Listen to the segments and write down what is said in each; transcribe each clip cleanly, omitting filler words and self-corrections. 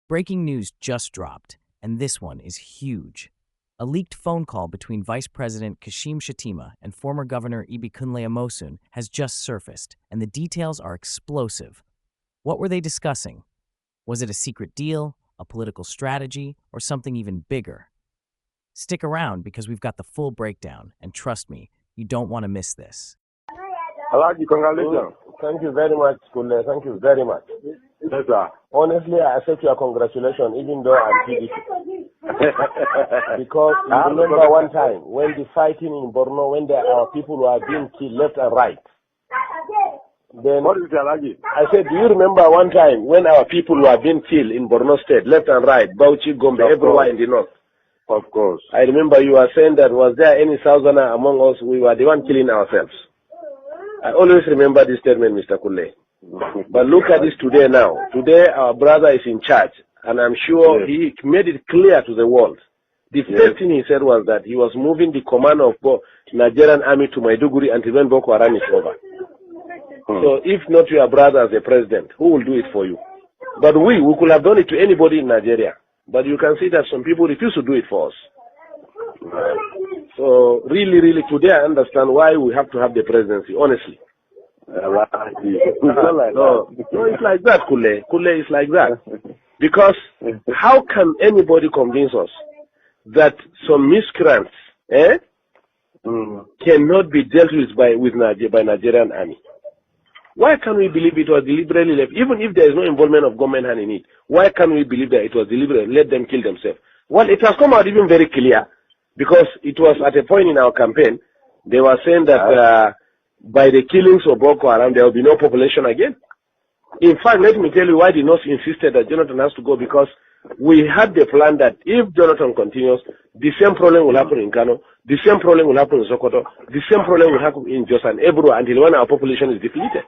Breaking news just dropped, and this one is huge. A leaked phone call between Vice President Shettima and former Governor Amosun has just surfaced, and the details are explosive. What were they discussing? Was it a secret deal, a political strategy, or something even bigger? Stick around because we've got the full breakdown, and trust me, you don't want to miss this. Alaji, congratulations. Thank you very much, Kule. Thank you very much. Yes, sir. Honestly, I accept your congratulations, even though I'm PDP. Because you remember one time when the fighting in Borno, when our people were being killed left and right. Then What is it, Alaji? I said, do you remember one time when our people were being killed in Borno State, left and right, Bauchi, Gombe, everywhere in the north? Of course. I remember you were saying that was there any Southerner among us? We were the one killing ourselves. I always remember this statement, Mr. Kule. But look at this today now. Today our brother is in charge, and I'm sure he made it clear to the world. The first thing he said was that he was moving the command of Nigerian army to Maiduguri until when Boko Haram is over. So if not your brother as the president, who will do it for you? But we could have done it to anybody in Nigeria. But you can see that some people refuse to do it for us. So really, really, today I understand why we have to have the presidency, honestly. No, it's like that, Kule. Kule is like that. Because how can anybody convince us that some miscreants cannot be dealt with by Nigerian army? Why can't we believe it was deliberately left? Even if there is no involvement of government hand in it, why can't we believe that it was deliberate? Let them kill themselves. Well, it has come out even very clear, because it was at a point in our campaign, they were saying that by the killings of Boko Haram, there will be no population again. In fact, let me tell you why the North insisted that Jonathan has to go, because we had the plan that if Jonathan continues, the same problem will happen in Kano, the same problem will happen in Sokoto, the same problem will happen in Jos and Ebro until when our population is depleted.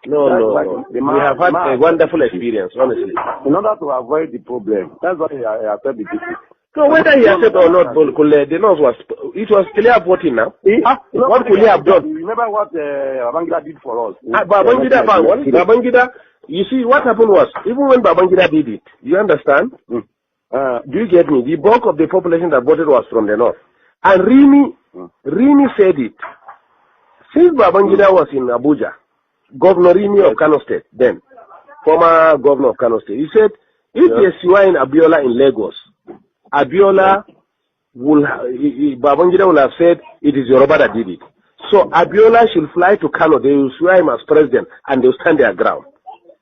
No. We have had a wonderful experience, honestly. In order to avoid the problem, that's why I said the people. So whether he accepted or not, the North it was clear voting now. What could he have done? Remember what Babangida did for us? Babangida, you see, what happened was, even when Babangida did it, you understand? Do you get me? The bulk of the population that voted was from the North. And Rimi said it. Since Babangida was in Abuja, Governor Rimi of Kano State, then, former governor of Kano State, he said, if there's Siwa in Abiola in Lagos, Abiola Babangida will have said it is Yoruba that did it. So Abiola should fly to Kano, they will swear him as president, and they will stand their ground.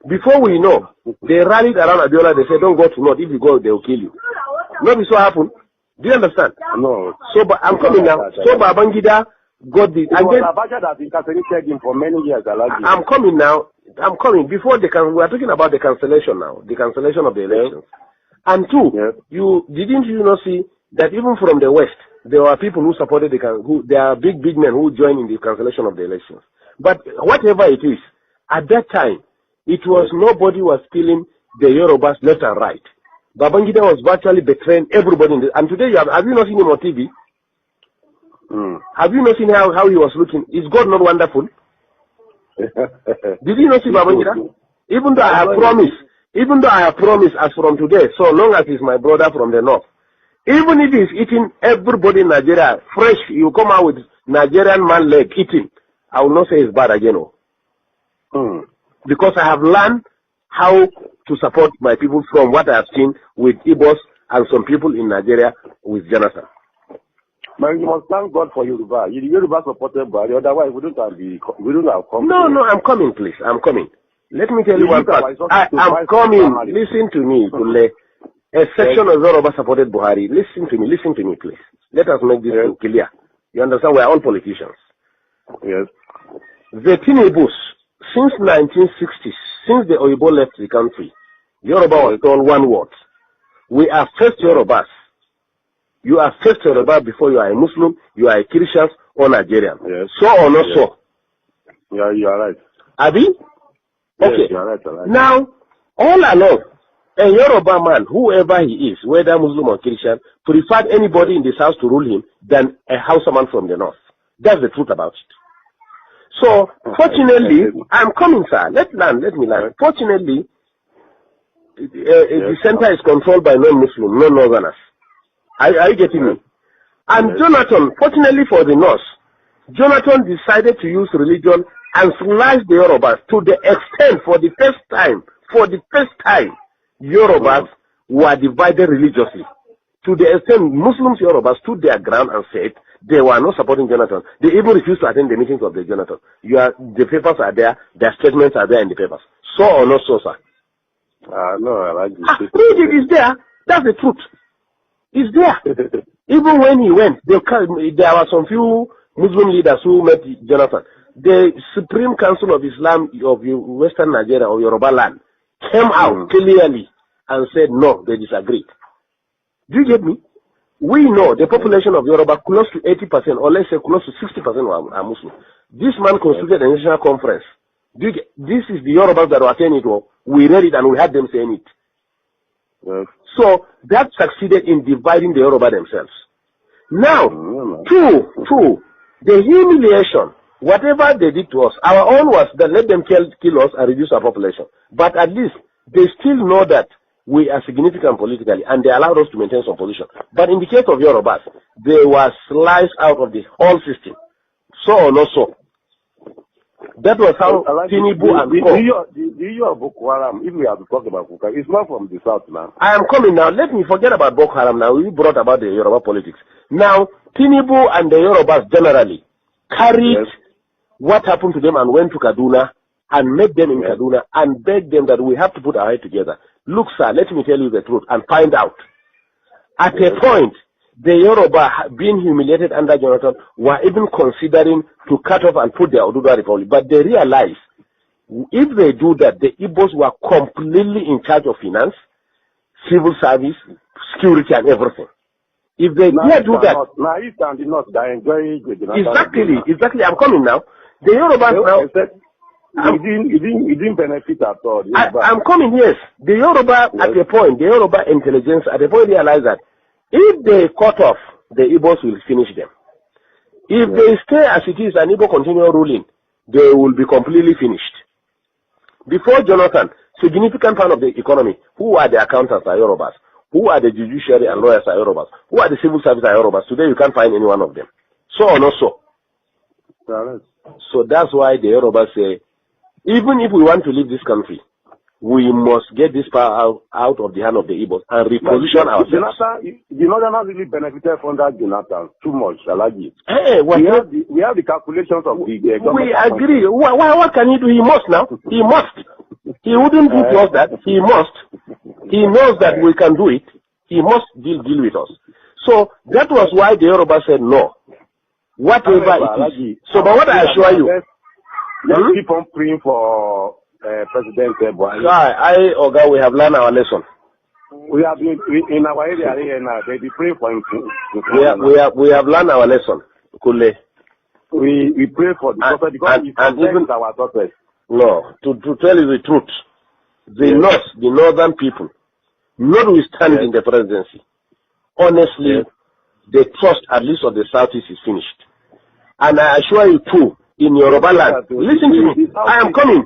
Before we know, they rallied around Abiola, they said, don't go to North, if you go, they will kill you. Maybe so happened. Do you understand? No. So I'm coming now. So Babangida got the... And then Abacha has incarcerated him for many years. I'm coming now. I'm coming. Before we are talking about the cancellation now, the cancellation of the elections. And two, didn't you not see that even from the West, there were people who supported there are big men who joined in the cancellation of the elections. But whatever it is, at that time, it was nobody was killing the Yorubas left and right. Babangida was virtually betraying everybody. And today, have you not seen him on TV? Have you not seen how he was looking? Is God not wonderful? Did you not see Babangida? Even though I have promised as from today, so long as he's my brother from the North, even if he's eating everybody in Nigeria fresh, you come out with Nigerian man leg eating, I will not say it's bad again. Because I have learned how to support my people from what I have seen with Igbos and some people in Nigeria with Jonathan. Man, you must thank God for Yoruba. Yoruba supported by otherwise we don't have come. No, I'm coming, please. I'm coming. Let me tell you one part. I'm coming. Listen to me, Kule. A section of Yoruba supported Buhari. Listen to me, please. Let us make this clear. You understand? We are all politicians. Yes. The Tinebus, since 1960s, since the Oyibo left the country, Yoruba was told one word. We are first Yorubas. You are first Yoruba before you are a Muslim, you are a Christian or Nigerian. Yes. So or not so? Yeah, you are right. Abi? Okay. Yes, you are right. Now, all along, a Yoruba man, whoever he is, whether Muslim or Christian, preferred anybody in this house to rule him than a Hausaman from the North. That's the truth about it. So, fortunately, I'm coming, sir. Let me learn. Fortunately, the center is controlled by non-Muslim, non-Northerners. Are you getting me? And Jonathan, fortunately for the North, Jonathan decided to use religion and slash the Yorubas to the extent, for the first time, Yorubas were divided religiously. To the extent Muslims, Yorubas stood their ground and said they were not supporting Jonathan. They even refused to attend the meetings of the Jonathan. The papers are there, their statements are there in the papers. So or not so, sir? No, I like this. It is there. That's the truth. It's there. Even when he went, there were some few Muslim leaders who met Jonathan. The Supreme Council of Islam of Western Nigeria or Yoruba land came out clearly and said no, they disagreed. Do you get me? We know the population of Yoruba, close to 80%, or let's say close to 60% are Muslim. This man constituted a national conference. This is the Yorubas that were saying it. We read it and we had them saying it. So that succeeded in dividing the Yoruba themselves. Now, two, the humiliation, whatever they did to us, our own was that let them kill us and reduce our population. But at least they still know that we are significant politically and they allowed us to maintain some position. But in the case of Yorubas, they were sliced out of the whole system. So or not so. That was how Tinubu and the issue of Boko Haram, if we have to talk about Boko Haram, it's not from the south now. I am coming now. Let me forget about Boko Haram now. We brought about the Yoruba politics. Now, Tinubu and the Yorubas generally carried what happened to them and went to Kaduna and met them in Kaduna and begged them that we have to put our head together. Look, sir, let me tell you the truth and find out. At a point, the Yoruba, being humiliated under Jonathan, were even considering to cut off and put their Oduduwa Republic. But they realized if they do that, the Igbos were completely in charge of finance, civil service, security, and everything. If they dare do that, now East and the North, they enjoy exactly. I'm coming now. The Yorubas now. It didn't benefit at all. I'm coming, yes. The Yoruba, at a point, the Yoruba intelligence, at a point, realized that if they cut off, the Igbos will finish them. If they stay as it is and Igbo continue ruling, they will be completely finished. Before Jonathan, significant part of the economy, who are the accountants are Yorubas, who are the judiciary and lawyers are Yorubas, who are the civil service are Yorubas. Today you can't find any one of them. So or not so? So that's why the Yorubas say, even if we want to leave this country, we must get this power out of the hand of the Igbos and reposition ourselves. The Northerners really benefited from that Jonathan too much, Alaji. Hey, we have the calculations of the government. We agree. What can he do? He must now. He must. He wouldn't do just that. He must. He knows that we can do it. He must deal with us. So that was why the Yoruba said no. Whatever it is. So, but what I assure you, let's keep on praying for President Buhari. Oga, we have learned our lesson. We have been in our area here now. They be praying for him. We have learned our lesson. Kule. We pray for the prophet because and even our daughters. No, to tell you the truth, the northern people, notwithstanding the presidency, honestly, the trust at least of the southeast is finished. And I assure you too, in Yoruba land, listen to me. I am coming.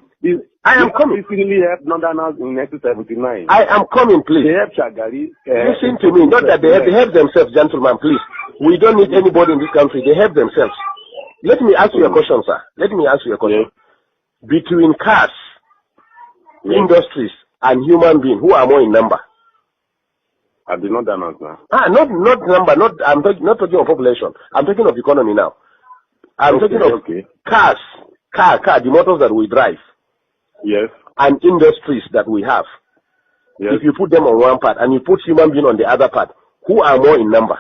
I am coming. This really helped Northerners in 1979. I am coming, please. They helped Shagari. Listen to me. Not that they help themselves, gentlemen, please. We don't need anybody in this country. They help themselves. Let me ask you a question, sir. Let me ask you a question. Between cars, industries, and human beings, who are more in number? I did not announce now. Not number. I'm not talking of population. I'm talking of economy now. I'm talking of cars, the motors that we drive. Yes. And industries that we have. Yes. If you put them on one part and you put human being on the other part, who are more in number?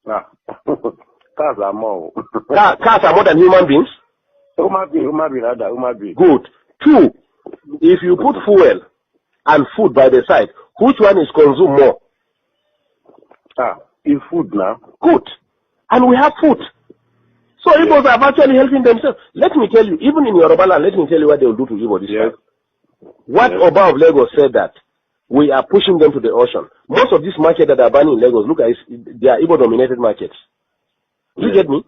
Cars are more. Cars are more than human beings? Human being. Good. Two, if you put fuel and food by the side, which one is consumed more? Is food now. Good. And we have food. So Igbos are actually helping themselves. Let me tell you, even in Yoruba land, let me tell you what they will do to Igbo this time. What Oba of Lagos said that we are pushing them to the ocean. Most of these markets that are burning in Lagos, look at it, they are Igbo-dominated markets. You get me?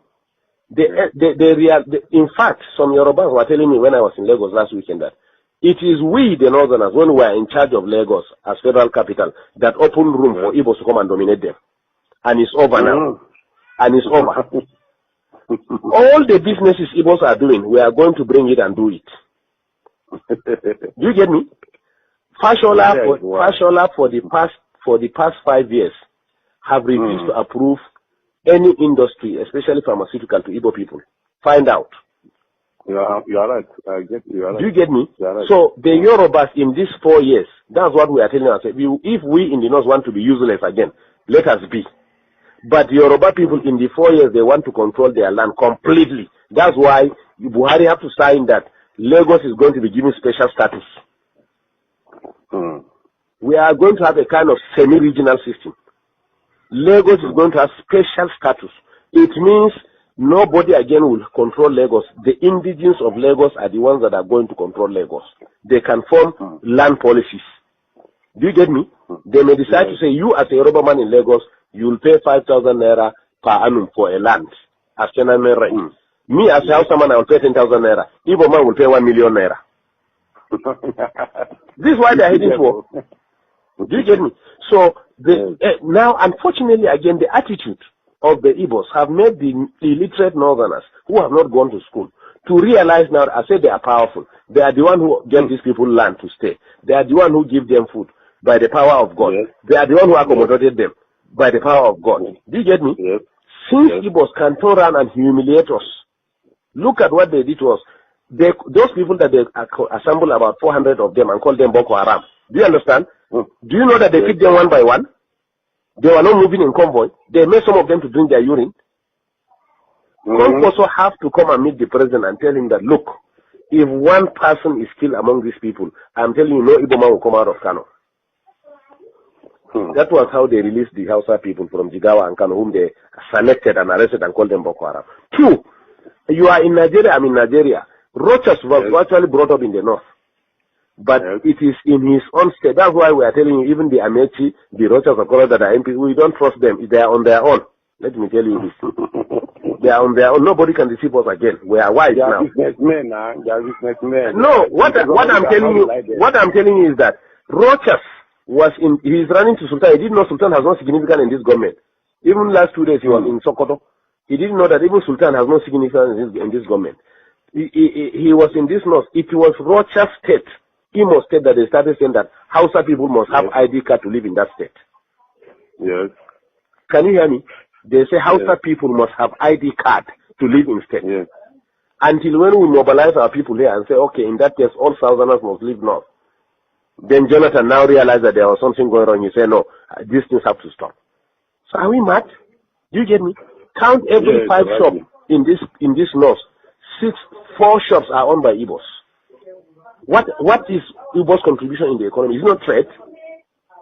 In fact, some Yorubas were telling me when I was in Lagos last weekend that It is we, the Northerners, when we are in charge of Lagos as federal capital, that open room for Igbos to come and dominate them. And it's over now. And it's over. All the businesses Igbos are doing, we are going to bring it and do it. Do you get me? Fashola for the past 5 years have refused to approve any industry, especially pharmaceutical, to Igbo people. Find out. You are right. I get you. Are right. Do you get me? Right. So the Yorubas in these 4 years, that's what we are telling ourselves. If we in the North want to be useless again, let us be. But the Yoruba people in the 4 years, they want to control their land completely. That's why Buhari have to sign that Lagos is going to be given special status. We are going to have a kind of semi-regional system. Lagos is going to have special status. It means nobody again will control Lagos. The indigenes of Lagos are the ones that are going to control Lagos. They can form land policies. Do you get me? They may decide to say, you as a Yoruba man in Lagos, you will pay 5,000 naira per annum for a land. As naira in. Me as a Hausa man, I will pay 10,000 naira. Igbo man will pay 1 million naira. This is why they are heading for. Do you get me? So now, unfortunately, again, the attitude of the Igbos have made the illiterate Northerners who have not gone to school to realize now, I say they are powerful. They are the one who give these people land to stay. They are the one who give them food by the power of God. They are the one who accommodated them by the power of God. Do you get me? Since Igbos can turn around and humiliate us, look at what they did to us. Those people that they assemble about 400 of them and call them Boko Haram. Do you understand? Do you know that they picked them one by one? They were not moving in convoy. They made some of them to drink their urine. Some also have to come and meet the president and tell him that, look, if one person is still among these people, I'm telling you, no Igbo man will come out of Kano. That was how they released the Hausa people from Jigawa and Kano, whom they selected and arrested and called them Boko Haram. 2, you are in Nigeria, I'm in Nigeria. Rochas was actually brought up in the north. But it is in his own state. That's why we are telling you, even the Amechi, the Rochas of that are MP, we don't trust them. They are on their own. Let me tell you this. They are on their own. Nobody can deceive us again. We are wise now. Businessmen, they are businessmen. No, what I'm telling you is that Rochas was he is running to Sultan. He didn't know Sultan has no significance in this government. Even last 2 days he was in Sokoto. He didn't know that even Sultan has no significance in this government. He was in this north. It was Rochas state, Imo state, that they started saying that Hausa people must have ID card to live in that state. Yes. Can you hear me? They say Hausa people must have ID card to live in state. Yes. Until when we mobilize our people here and say, okay, in that case, all Southerners must live north. Then Jonathan now realized that there was something going on. He said, no, these things have to stop. So are we mad? Do you get me? Count every 5 shops in this north. 4 shops are owned by Igbos. What is Igbo's contribution in the economy? It's not trade,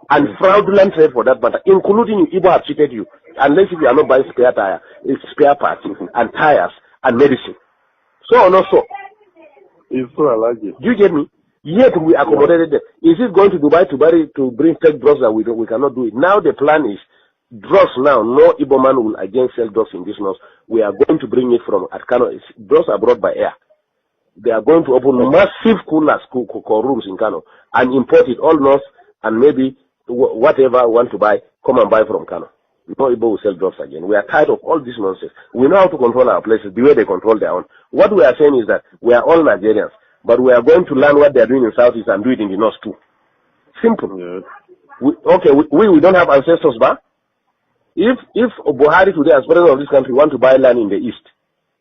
and fraudulent trade for that matter, including Igbo have cheated you, unless if you are not buying spare parts and tires and medicine. So or not so? It's so allergic. Do you get me? Yet we accommodated them. Is it going to Dubai to bring fake drugs that we cannot do it? Now the plan is drugs now. No Igbo man will again sell drugs in this north. We are going to bring it from Kano. Drugs are brought by air. They are going to open massive coolers, rooms in Kano and import it all north, and maybe whatever you want to buy, come and buy from Kano. No Igbo will sell drugs again. We are tired of all this nonsense. We know how to control our places the way they control their own. What we are saying is that we are all Nigerians, but we are going to learn what they are doing in Southeast and do it in the north too. Simple. Yes. We don't have ancestors, but if Buhari today, as president of this country, want to buy land in the east,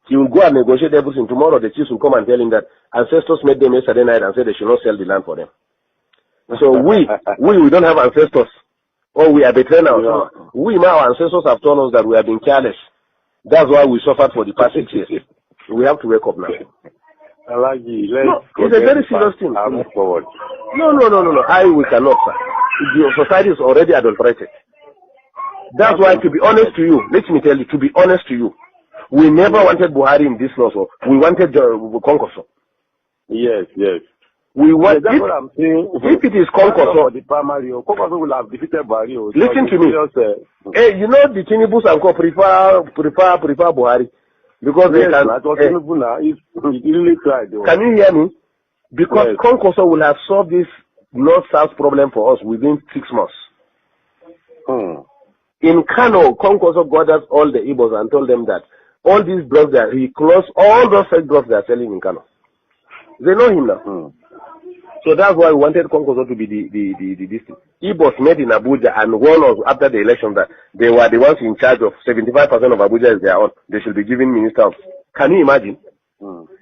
he will go and negotiate everything. Tomorrow the chiefs will come and tell him that ancestors made them yesterday night and said they should not sell the land for them. So we don't have ancestors. Or we are betraying ourselves. We now, our ancestors have told us that we have been careless. That's why we suffered for the past 6 years. We have to wake up now. It's a very serious thing. Move forward. No. We cannot, sir. The society is already adulterated. That's why, to be honest to you, let me tell you, to be honest to you, we never wanted Buhari in this law, so we wanted Konkoso. Yes. We want, that's what I'm saying. If it is Konkoso, the primary, Konkoso will have defeated Buhari. Listen to me. Hey, you know the Tinibus and Co prefer Buhari because they can. He really tried. Can you hear me? Because Concourse will have solved this north-south problem for us within 6 months. In Kano, Concourse gathered all the Igbos and told them that all these drugs that he closed all those fake drugs they are selling in Kano. They know him now. So that's why we wanted Concourse to be the district. Igbos met in Abuja and warned us after the election that they were the ones in charge of 75% of Abuja is their own. They should be given ministers. Can you imagine?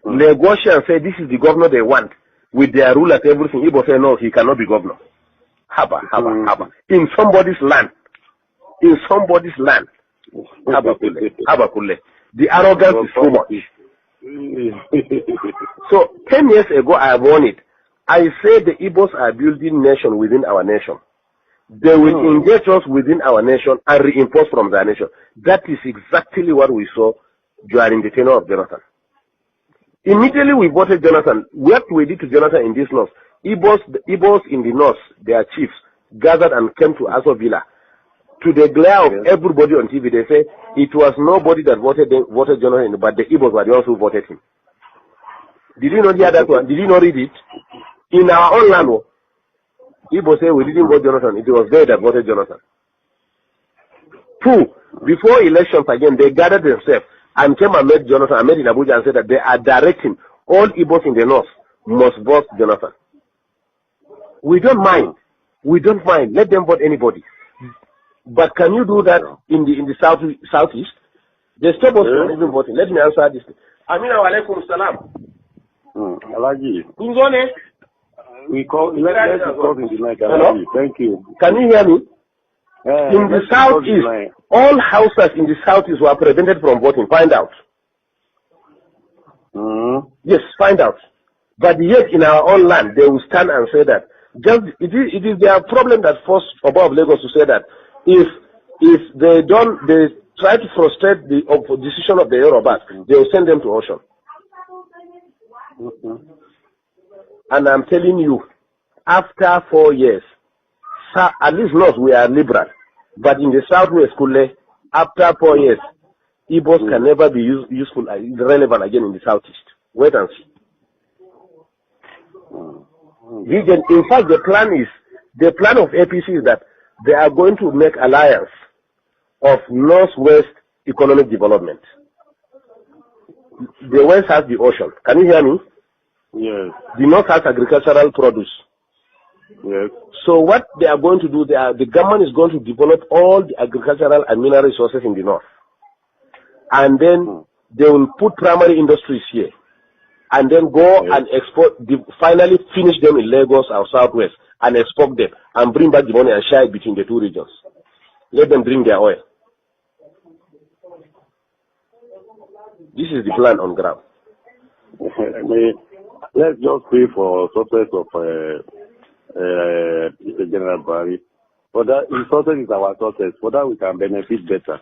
Lagosians say this is the governor they want with their rule and everything. Igbo say no, he cannot be governor. Haba. In somebody's land. In somebody's land. Habakule. The arrogance is too much. So 10 years ago I warned it. I said the Igbos are building nation within our nation. They will engage us within our nation and reinforce from their nation. That is exactly what we saw during the tenure of Jonathan. Immediately we voted Jonathan. What we did to Jonathan in this north, Igbos in the north, their chiefs, gathered and came to Aso Villa. To the glare of everybody on TV, they say it was nobody that voted Jonathan, but the Igbos were the ones who voted him. Did you not hear that one? Did you not read it? In our own land, Igbos say we didn't vote Jonathan. It was they that voted Jonathan. 2, before elections again, they gathered themselves and came and met Jonathan and met in Abuja and said that they are directing all Igbos in the north must vote Jonathan. We don't mind. Let them vote anybody. But can you do that in the southeast? They stop us from even voting. Let me answer this. Amina wa alaikum salam. Alaji. Kungone. We call in the night. Hello? Thank you. Can you hear me? In the southeast, all houses in the southeast were prevented from voting. Find out. Yes, find out. But yet in our own land, they will stand and say that. It is their problem that forced above Lagos to say that if they try to frustrate the decision of the Yorubas, they will send them to ocean. And I'm telling you, after 4 years, at least not we are liberal, but in the southwest, after 4 years, Igbos can never be useful, relevant again in the southeast. Wait and see. In fact, the plan of APC is that they are going to make alliance of northwest economic development. The west has the ocean. Can you hear me? Yes. The north has agricultural produce. Yes. So what they are going to do, the government is going to develop all the agricultural and mineral resources in the north. And then they will put primary industries here. And then go and export, finally finish them in Lagos or Southwest and export them and bring back the money and share it between the two regions. Let them bring their oil. This is the plan on ground. Let's just pray for success of General Barry. For that, his success is our success. For that, we can benefit better.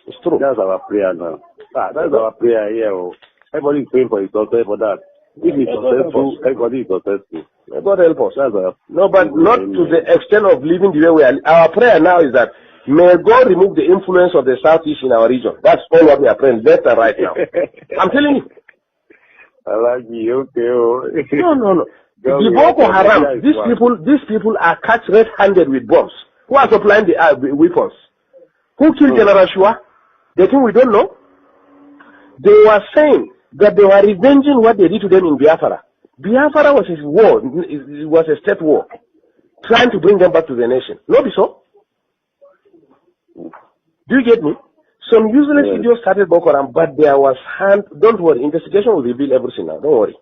It's true. That's our prayer now. That's our prayer here. Everybody is praying for his success for that. If he's successful, everybody is successful. God help us. No, but not to the extent of living the way we are. Our prayer now is that may God remove the influence of the southeast in our region. That's all what we are praying left and right now. I'm telling you. I like you, okay. No. The Boko Haram, these people are catch red-handed with bombs. Who are supplying the weapons? Who killed General Shua? They think we don't know. They were saying that they were revenging what they did to them in Biafra. Biafra was a war. It was a state war. Trying to bring them back to the nation. Not so. Do you get me? Some useless videos started Boko Haram, but there was hand. Don't worry. Investigation will reveal everything now. Don't worry.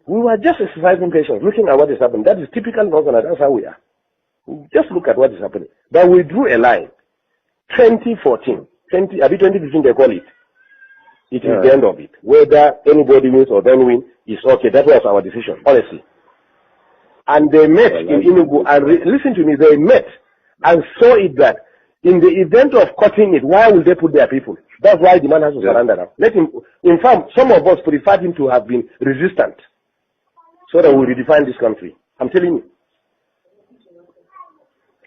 We were just exercising patience, looking at what is happening. That is typical Northern. That's how we are. Just look at what is happening. But we drew a line. 2014. 2015 they call it. It is the end of it. Whether anybody wins or don't win is okay. That was our decision, honestly. And they met in Enugu and listen to me, they met and saw it that in the event of cutting it, why will they put their people? That's why the man has to surrender now. Let him, in fact, some of us preferred him to have been resistant so that we redefine this country. I'm telling you.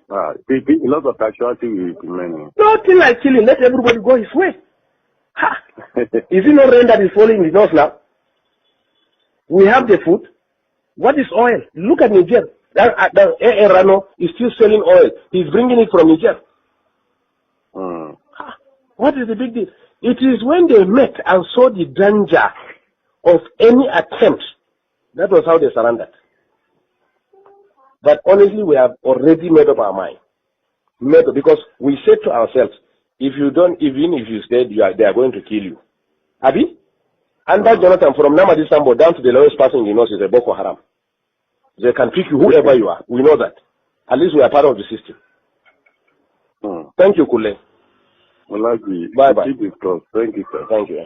A lot of casualty will be many. Nothing like killing. Let everybody go his way. Ha! Is it not rain that is falling in the north now? We have the food. What is oil? Look at Niger. Rano is still selling oil. He's bringing it from Niger. What is the big deal? It is when they met and saw the danger of any attempt, that was how they surrendered. But honestly, we have already made up our mind. Because we said to ourselves, if you don't, even if you stay, they are going to kill you. Abi? And that Jonathan, from Namadi Sambo down to the lowest person in the north is a Boko Haram. They can pick you whoever you are. We know that. At least we are part of the system. Thank you, Kule. Well, bye-bye. Thank you, sir. Thank you.